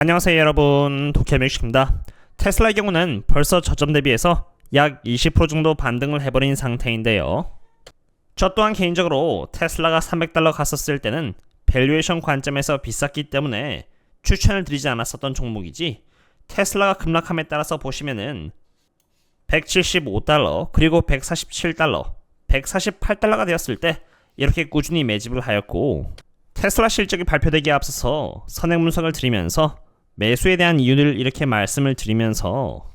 안녕하세요 여러분, 도쿄뮤직입니다. 테슬라의 경우는 벌써 저점 대비해서 약 20% 정도 반등을 해버린 상태인데요. 저 또한 개인적으로 테슬라가 $300 갔었을 때는 밸류에이션 관점에서 비쌌기 때문에 추천을 드리지 않았었던 종목이지, 테슬라가 급락함에 따라서 보시면은 $175 그리고 $147, $148가 되었을 때 이렇게 꾸준히 매집을 하였고, 테슬라 실적이 발표되기에 앞서서 선행 분석을 드리면서 매수에 대한 이유를 이렇게 말씀을 드리면서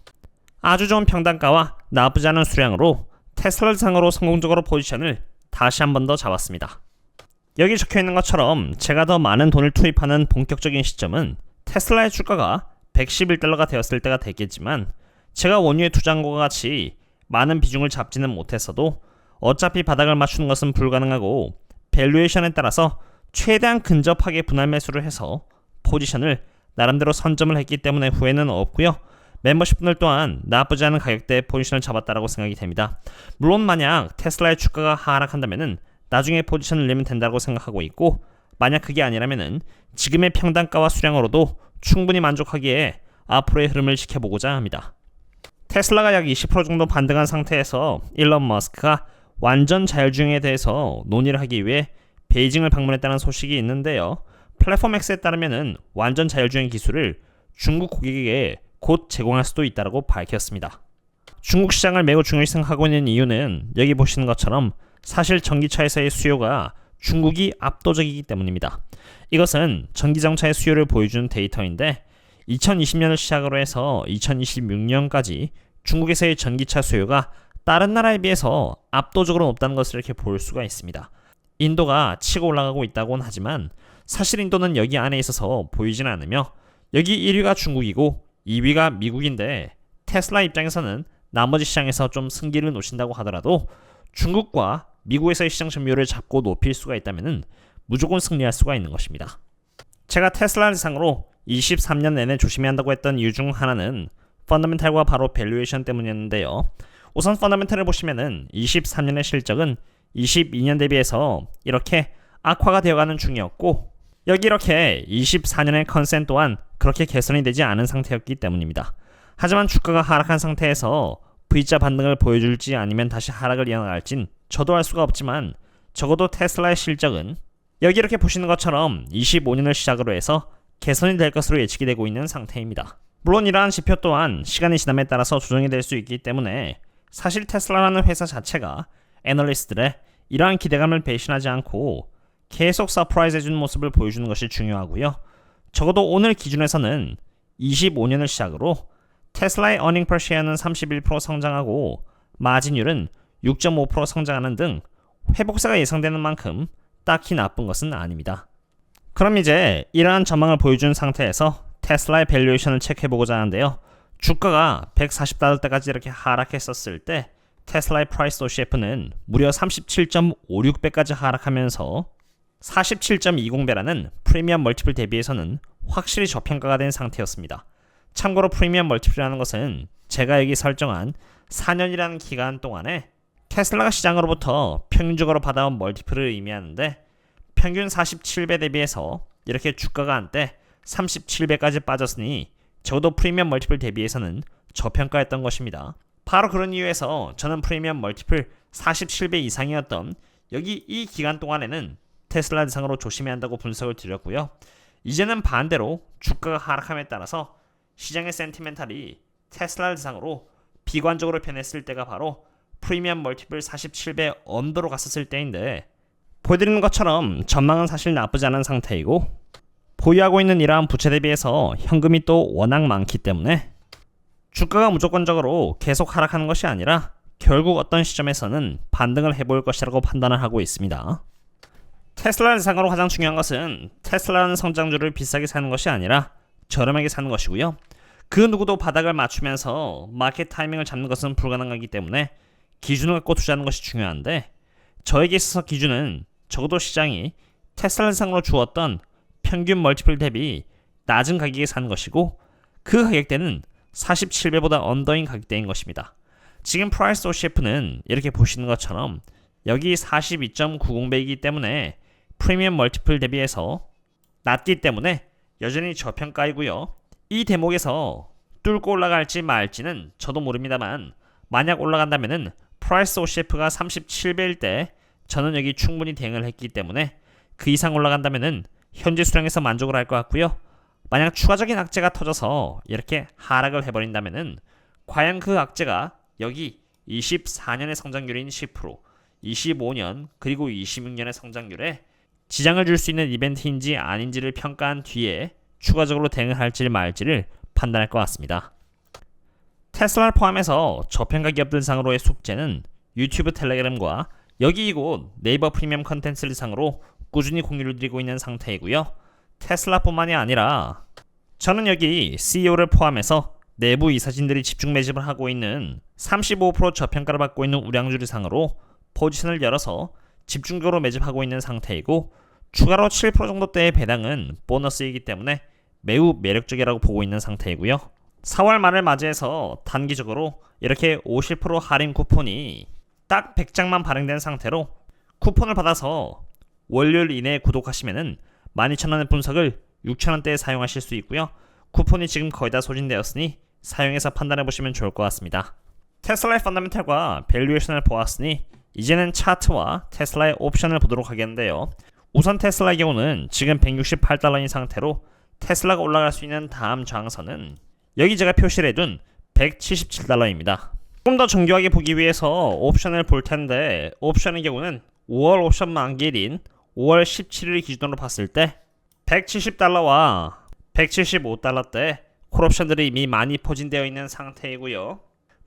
아주 좋은 평단가와 나쁘지 않은 수량으로 테슬라 상으로 성공적으로 포지션을 다시 한 번 더 잡았습니다. 여기 적혀있는 것처럼 제가 더 많은 돈을 투입하는 본격적인 시점은 테슬라의 주가가 $111가 되었을 때가 됐겠지만, 제가 원유에 투자한 것과 같이 많은 비중을 잡지는 못했어도 어차피 바닥을 맞추는 것은 불가능하고, 밸류에이션에 따라서 최대한 근접하게 분할 매수를 해서 포지션을 나름대로 선점을 했기 때문에 후회는 없고요. 멤버십 분들 또한 나쁘지 않은 가격대에 포지션을 잡았다라고 생각이 됩니다. 물론 만약 테슬라의 주가가 하락한다면은 나중에 포지션을 내면 된다고 생각하고 있고, 만약 그게 아니라면은 지금의 평단가와 수량으로도 충분히 만족하기에 앞으로의 흐름을 지켜보고자 합니다. 테슬라가 약 20% 정도 반등한 상태에서 일론 머스크가 완전 자율주행에 대해서 논의를 하기 위해 베이징을 방문했다는 소식이 있는데요. 플랫폼 X에 따르면은 완전 자율주행 기술을 중국 고객에게 곧 제공할 수도 있다고 밝혔습니다. 중국 시장을 매우 중요시 생각하고 있는 이유는 여기 보시는 것처럼 사실 전기차에서의 수요가 중국이 압도적이기 때문입니다. 이것은 전기자동차의 수요를 보여주는 데이터인데, 2020년을 시작으로 해서 2026년까지 중국에서의 전기차 수요가 다른 나라에 비해서 압도적으로 높다는 것을 이렇게 볼 수가 있습니다. 인도가 치고 올라가고 있다고는 하지만 사실 인도는 여기 안에 있어서 보이지는 않으며, 여기 1위가 중국이고 2위가 미국인데, 테슬라 입장에서는 나머지 시장에서 좀 승기를 놓친다고 하더라도 중국과 미국에서의 시장 점유율을 잡고 높일 수가 있다면 무조건 승리할 수가 있는 것입니다. 제가 테슬라 대상으로 23년 내내 조심해야 한다고 했던 이유 중 하나는 펀더멘탈과 바로 밸류에이션 때문이었는데요. 우선 펀더멘탈을 보시면은 23년의 실적은 22년 대비해서 이렇게 악화가 되어가는 중이었고, 여기 이렇게 24년의 컨센 또한 그렇게 개선이 되지 않은 상태였기 때문입니다. 하지만 주가가 하락한 상태에서 V자 반등을 보여줄지 아니면 다시 하락을 이어나갈진 저도 알 수가 없지만, 적어도 테슬라의 실적은 여기 이렇게 보시는 것처럼 25년을 시작으로 해서 개선이 될 것으로 예측이 되고 있는 상태입니다. 물론 이러한 지표 또한 시간이 지남에 따라서 조정이 될 수 있기 때문에, 사실 테슬라라는 회사 자체가 애널리스트들의 이러한 기대감을 배신하지 않고 계속 서프라이즈 해주는 모습을 보여주는 것이 중요하고요. 적어도 오늘 기준에서는 25년을 시작으로 테슬라의 earning per share는 31% 성장하고 마진율은 6.5% 성장하는 등 회복세가 예상되는 만큼 딱히 나쁜 것은 아닙니다. 그럼 이제 이러한 전망을 보여준 상태에서 테슬라의 밸류에이션을 체크해보고자 하는데요. 주가가 $140달러대까지 이렇게 하락했었을 때 테슬라의 프라이스 OCF는 무려 37.56배까지 하락하면서 47.20배라는 프리미엄 멀티플 대비해서는 확실히 저평가가 된 상태였습니다. 참고로 프리미엄 멀티플이라는 것은 제가 여기 설정한 4년이라는 기간 동안에 테슬라가 시장으로부터 평균적으로 받아온 멀티플을 의미하는데, 평균 47배 대비해서 이렇게 주가가 한때 37배까지 빠졌으니 적어도 프리미엄 멀티플 대비해서는 저평가였던 것입니다. 바로 그런 이유에서 저는 프리미엄 멀티플 47배 이상이었던 여기 이 기간 동안에는 테슬라 대상으로 조심해야 한다고 분석을 드렸고요. 이제는 반대로 주가가 하락함에 따라서 시장의 센티멘탈이 테슬라 대상으로 비관적으로 변했을 때가 바로 프리미엄 멀티플 47배 언더로 갔었을 때인데, 보여드리는 것처럼 전망은 사실 나쁘지 않은 상태이고, 보유하고 있는 이러한 부채 대비해서 현금이 또 워낙 많기 때문에 주가가 무조건적으로 계속 하락하는 것이 아니라 결국 어떤 시점에서는 반등을 해볼 것이라고 판단을 하고 있습니다. 테슬라 대상으로 가장 중요한 것은 테슬라라는 성장주를 비싸게 사는 것이 아니라 저렴하게 사는 것이고요. 그 누구도 바닥을 맞추면서 마켓 타이밍을 잡는 것은 불가능하기 때문에 기준을 갖고 투자하는 것이 중요한데, 저에게 있어서 기준은 적어도 시장이 테슬라 대상으로 주었던 평균 멀티플 대비 낮은 가격에 사는 것이고, 그 가격대는 47배보다 언더인 가격대인 것입니다. 지금 프라이스 OCF는 이렇게 보시는 것처럼 여기 42.90배이기 때문에 프리미엄 멀티플 대비해서 낮기 때문에 여전히 저평가이고요. 이 대목에서 뚫고 올라갈지 말지는 저도 모릅니다만 만약 올라간다면은 프라이스 OCF가 37배일 때 저는 여기 충분히 대응을 했기 때문에 그 이상 올라간다면은 현재 수량에서 만족을 할 것 같고요. 만약 추가적인 악재가 터져서 이렇게 하락을 해버린다면은 과연 그 악재가 여기 24년의 성장률인 10%, 25년 그리고 26년의 성장률에 지장을 줄 수 있는 이벤트인지 아닌지를 평가한 뒤에 추가적으로 대응을 할지 말지를 판단할 것 같습니다. 테슬라를 포함해서 저평가 기업들 상으로의 숙제는 유튜브 텔레그램과 여기 이곳 네이버 프리미엄 컨텐츠를 상으로 꾸준히 공유를 드리고 있는 상태이고요. 테슬라뿐만이 아니라 저는 여기 CEO를 포함해서 내부 이사진들이 집중 매집을 하고 있는 35% 저평가를 받고 있는 우량주를 상으로 포지션을 열어서 집중적으로 매집하고 있는 상태이고 추가로 7% 정도대의 배당은 보너스이기 때문에 매우 매력적이라고 보고 있는 상태이고요. 4월 말을 맞이해서 단기적으로 이렇게 50% 할인 쿠폰이 딱 100장만 발행된 상태로 쿠폰을 받아서 월요일 이내에 구독하시면은 12,000원의 분석을 6,000원대에 사용하실 수 있고요. 쿠폰이 지금 거의 다 소진되었으니 사용해서 판단해보시면 좋을 것 같습니다. 테슬라의 펀더멘탈과 밸류에이션을 보았으니 이제는 차트와 테슬라의 옵션을 보도록 하겠는데요. 우선 테슬라의 경우는 지금 168달러인 상태로 테슬라가 올라갈 수 있는 다음 저항선은 여기 제가 표시를 해둔 177달러입니다. 조금 더 정교하게 보기 위해서 옵션을 볼 텐데 옵션의 경우는 5월 옵션 만기일인 5월 17일 기준으로 봤을 때 170달러와 175달러대 콜옵션들이 이미 많이 포진되어 있는 상태이고요.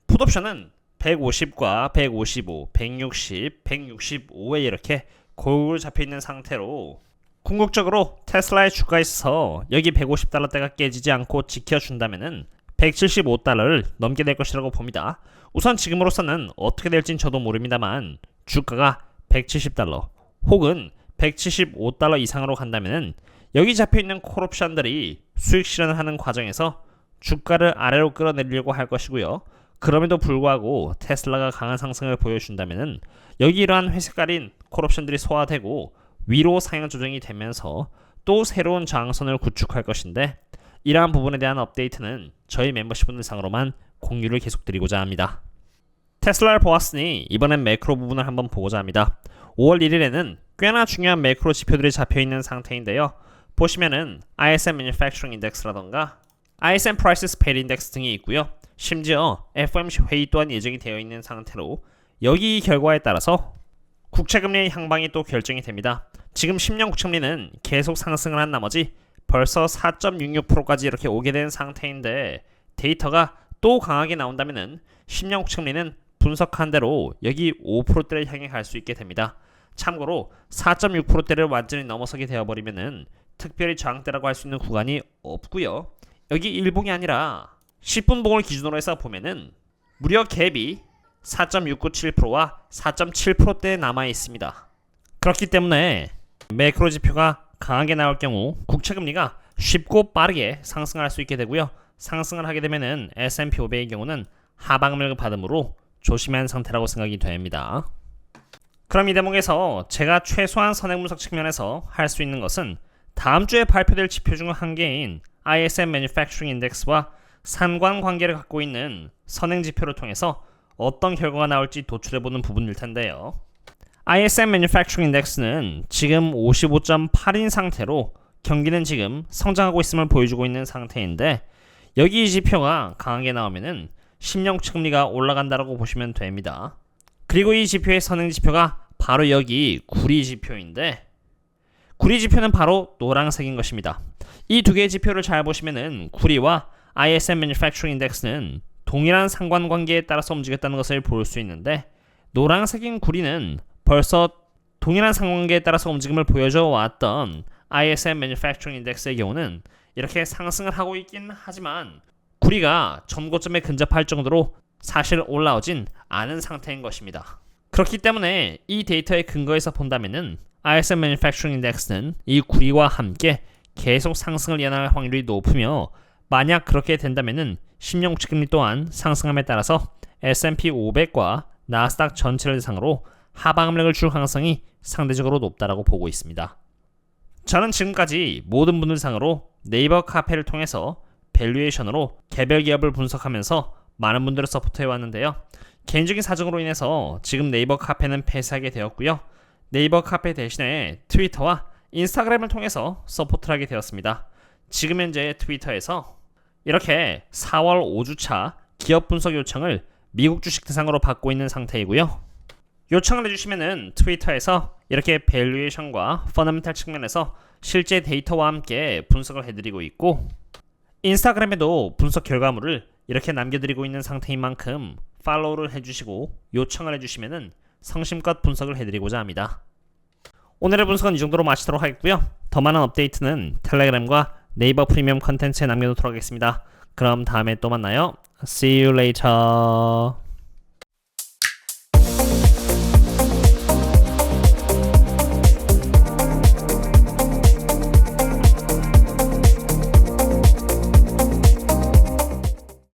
풋옵션은 150과 155, 160, 165에 이렇게 골고루 잡혀있는 상태로 궁극적으로 테슬라의 주가에 있어서 여기 150달러대가 깨지지 않고 지켜준다면은 175달러를 넘게 될 것이라고 봅니다. 우선 지금으로서는 어떻게 될진 저도 모릅니다만 주가가 170달러 혹은 175달러 이상으로 간다면은 여기 잡혀있는 콜옵션들이 수익 실현을 하는 과정에서 주가를 아래로 끌어내리려고 할 것이고요. 그럼에도 불구하고 테슬라가 강한 상승을 보여준다면은 여기 이러한 회색깔인 콜옵션들이 소화되고 위로 상향 조정이 되면서 또 새로운 저항선을 구축할 것인데 이러한 부분에 대한 업데이트는 저희 멤버십분들 상으로만 공유를 계속 드리고자 합니다. 테슬라를 보았으니 이번엔 매크로 부분을 한번 보고자 합니다. 5월 1일에는 꽤나 중요한 매크로 지표들이 잡혀있는 상태인데요. 보시면은 ISM Manufacturing Index라던가 ISM Prices Paid Index 등이 있고요. 심지어 FOMC 회의 또한 예정이 되어 있는 상태로 여기 이 결과에 따라서 국채금리의 향방이 또 결정이 됩니다. 지금 10년 국채금리는 계속 상승을 한 나머지 벌써 4.66%까지 이렇게 오게 된 상태인데 데이터가 또 강하게 나온다면은 10년 국채금리는 분석한 대로 여기 5%대를 향해 갈 수 있게 됩니다. 참고로 4.6%대를 완전히 넘어서게 되어버리면은 특별히 저항대라고 할 수 있는 구간이 없고요. 여기 일봉이 아니라 10분봉을 기준으로 해서 보면은 무려 갭이 4.697%와 4.7%대에 남아 있습니다. 그렇기 때문에 매크로 지표가 강하게 나올 경우 국채금리가 쉽고 빠르게 상승할 수 있게 되고요. 상승을 하게 되면은 S&P 500의 경우는 하방을 받음으로 조심한 상태라고 생각이 됩니다. 그럼 이 대목에서 제가 최소한 선행 분석 측면에서 할 수 있는 것은 다음 주에 발표될 지표 중 한 개인 ISM Manufacturing Index와 상관관계를 갖고 있는 선행 지표를 통해서 어떤 결과가 나올지 도출해보는 부분일 텐데요. ISM Manufacturing Index는 지금 55.8인 상태로 경기는 지금 성장하고 있음을 보여주고 있는 상태인데 여기 이 지표가 강하게 나오면은 10년 국채금리가 올라간다라고 보시면 됩니다. 그리고 이 지표의 선행 지표가 바로 여기 구리 지표인데 구리 지표는 바로 노란색인 것입니다. 이 두 개의 지표를 잘 보시면은 구리와 ISM Manufacturing Index는 동일한 상관관계에 따라서 움직였다는 것을 볼 수 있는데 노란색인 구리는 벌써 동일한 상관관계에 따라서 움직임을 보여줘 왔던 ISM Manufacturing Index의 경우는 이렇게 상승을 하고 있긴 하지만 구리가 전고점에 근접할 정도로 사실 올라오진 않은 상태인 것입니다. 그렇기 때문에 이 데이터의 근거에서 본다면은 ISM Manufacturing Index는 이 구리와 함께 계속 상승을 이어나갈 확률이 높으며 만약 그렇게 된다면은 10년 국채금리 또한 상승함에 따라서 S&P 500과 나스닥 전체를 대상으로 하방 압력을 줄 가능성이 상대적으로 높다라고 보고 있습니다. 저는 지금까지 모든 분들 상으로 네이버 카페를 통해서 밸류에이션으로 개별 기업을 분석하면서 많은 분들을 서포트해 왔는데요. 개인적인 사정으로 인해서 지금 네이버 카페는 폐쇄하게 되었고요. 네이버 카페 대신에 트위터와 인스타그램을 통해서 서포트를 하게 되었습니다. 지금 현재 트위터에서 이렇게 4월 5주차 기업 분석 요청을 미국 주식 대상으로 받고 있는 상태이고요. 요청을 해주시면은 트위터에서 이렇게 밸류에이션과 펀더멘탈 측면에서 실제 데이터와 함께 분석을 해드리고 있고, 인스타그램에도 분석 결과물을 이렇게 남겨드리고 있는 상태인 만큼 팔로우를 해주시고 요청을 해주시면은 성심껏 분석을 해드리고자 합니다. 오늘의 분석은 이 정도로 마치도록 하겠고요. 더 많은 업데이트는 텔레그램과 네이버 프리미엄 컨텐츠에 남겨놓도록 하겠습니다. 그럼 다음에 또 만나요. See you later.